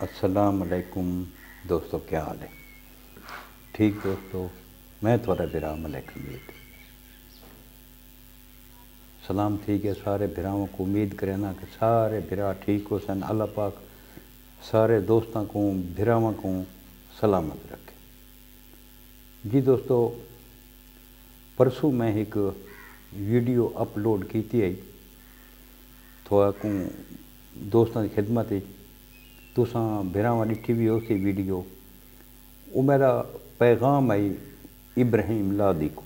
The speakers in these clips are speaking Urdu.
السلام علیکم دوستو، کیا حال ہے؟ ٹھیک دوستو، میں تھوڑا برا ملک امید سلام ٹھیک ہے سارے بھراؤں کو، امید کرنا کہ سارے بھرا ٹھیک ہو سن۔ اللہ پاک سارے دوستوں کو بھراواں کو سلامت رکھے۔ جی دوستو، پرسوں میں ایک ویڈیو اپلوڈ کیتی ہے تھوڑا کو دوستوں کی خدمت، تساں بھراواں ڈٹھی بھی ہو سی ویڈیو۔ وہ میرا پیغام ہے ابراہیم لادی کو۔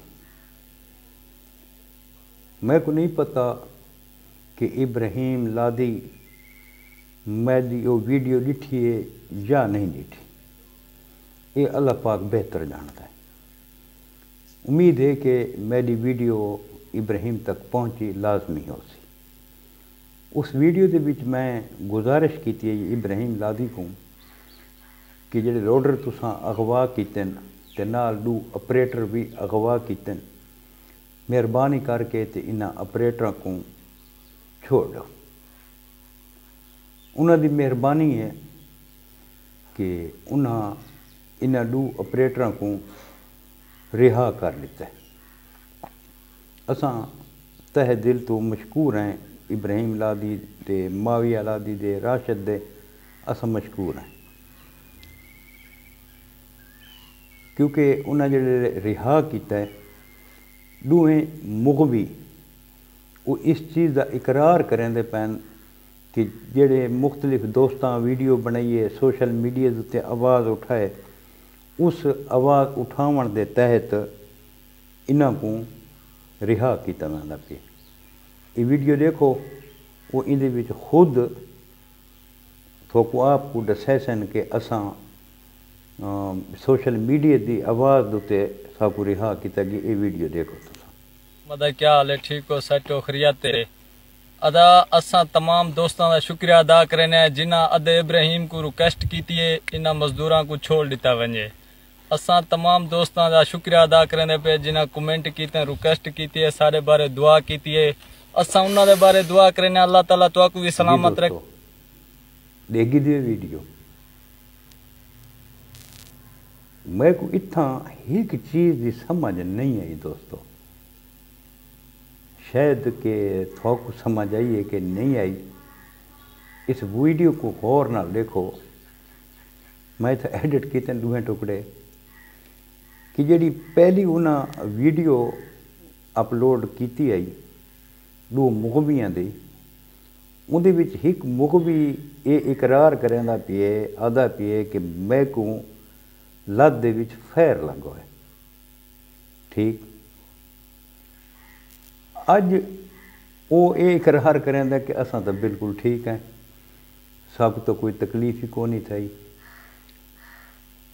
میں کو نہیں پتہ کہ ابراہیم لادی میری وہ ویڈیو ڈٹھی ہے یا نہیں ڈٹھی، یہ اللہ پاک بہتر جانتا ہے۔ امید ہے کہ میری ویڈیو ابراہیم تک پہنچی لازمی ہو سی۔ اس ویڈیو دے وچ میں گزارش کیتی ہے ابراہیم لادی کو کہ جڑے لوڈر تساں اغوا کیتن تے نال 2 اپریٹر بھی اغوا کیتن، مہربانی کر کے تے انہاں اپریٹراں کو چھوڑ دو۔ انہاں دی مہربانی ہے کہ انہاں 2 اپریٹراں کو رہا کر لیتا ہے۔ اساں تہ دل تو مشکور ہیں ابراہیم لادی دے، معاویہ لادی دے، راشد دے، اساں مشکور ہیں کیونکہ انہاں جڑے رہا کیتا ہے دوہیں مغوی وہ اس چیز کا اقرار کریں دے پین کہ جڑے مختلف دوستاں ویڈیو بنائیے سوشل میڈیا تے آواز اٹھائے، اس آواز اٹھاون دے تحت انہاں کو رہا کیتا ویندا پیا۔ یہ ویڈیو دیکھو، وہ اندے وچ خود تھوکو آپ کو دسے سن کہ اساں سوشل میڈیا دی آواز دوتے ساکو رہا کیتا گیا۔ یہ ویڈیو دیکھو تساں۔ مدہ کیا حال ہے؟ ٹھیک ہو؟ سچو خیریت ہے؟ ادا اساں تمام دوستاں دا شکریہ ادا کرنے ہیں جنہاں ادے ابراہیم کو ریکویسٹ کیتی ہے انہاں مزدوراں کو چھوڑ دیتا ونجے۔ اساں تمام دوستاں دا شکریہ ادا کرنے پہ جنہاں کمنٹ کیتے ہیں، ریکویسٹ کیتی ہے، سارے بارے دعا کیتی ہے۔ اساں انہاں دے بارے دعا کرنے اللہ تعالیٰ تو کو بھی سلامت رکھ۔ دیکھی دی ویڈیو میں کو اتھاں ایک چیز دی سمجھ نہیں آئی دوستو، شاید کہ تھوک سمجھ آئی ہے کہ نہیں آئی۔ اس ویڈیو کو غور نہ دیکھو، میں تھا ایڈٹ کیتے ہیں 2 ٹکڑے کہ جڑی پہلی انہاں ویڈیو اپلوڈ کیتی آئی 2 مغویاں دی، اندے وچ ایک مغوی یہ اقرار کریندا پیے آدھا پیے کہ میں کو لد دے وچ فیر لگا ہے۔ ٹھیک، اج وہ یہ اقرار کریندا کہ اساں تو بالکل ٹھیک ہیں، سب تو کوئی تکلیف ہی کونی تھئی۔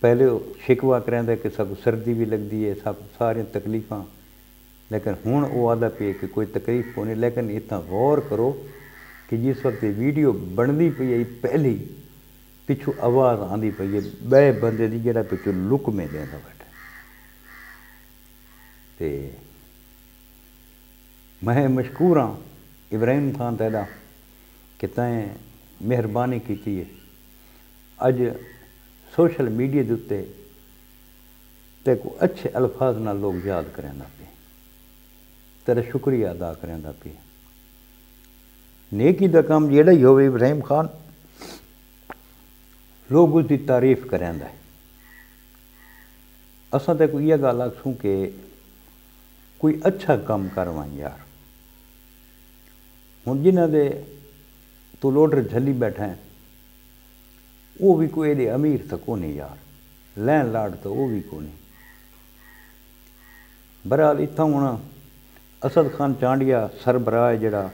پہلے شکوا کریندا کہ سب سردی بھی لگدی ہے، سب ساری تکلیفاں، لیکن ہن وہ آدھا پی کہ کوئی تکلیف کونی۔ لیکن اتنا غور کرو کہ جس وقت ویڈیو بندی پئی ہے پہلی پچھو آواز آندی پئی ہے بے بندے دی جڑا پچھو لک میں دیندا بیٹھا۔ تے میں مشکور ہاں ابراہیم خان تیرا کہ تائیں مہربانی کیتی ہے۔ اج سوشل میڈیا دے اتے تے کو اچھے الفاظ نال لوگ یاد کریندا پے، تیرا شکریہ ادا کریندا پے۔ نیکی دا کام جیڑا ہی ہوئے ابراہیم خان، لوگ اس دی تعریف کریندا ہے۔ اساں تے کوئی یہ گل آکھوں کہ کوئی اچھا کام کروائیں یار۔ ہن جنہاں دے تو لوڈر جھلی بیٹھا ہیں وہ بھی کوئی دے امیر تو کونی یار، لین لاڈ تو وہ بھی کونی۔ برحال اتھاں ہونا اسد خان چانڈیا سربراہ جڑا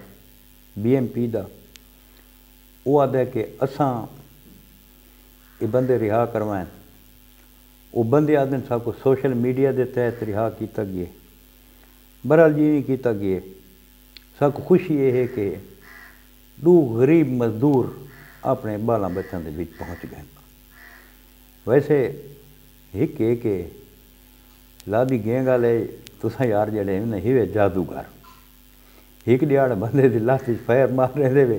BMP دا، وہ آدھا کہ اساں یہ بندے رہا کروائیں، وہ بندے آدھے سب کو سوشل میڈیا دے تحت رہا کیتا گئے۔ برحال جی نہیں کیتا گئے، سب کو خوشی یہ ہے کہ 2 غریب مزدور اپنے بالاں بچوں دے وچ پہنچ گئے۔ ویسے ایک ہے کہ لادی گینگ والے تساں یار جڑے ہیں ہیوے جادوگر، ایک دیہڑ بندے دی لات فیر مار رہے وے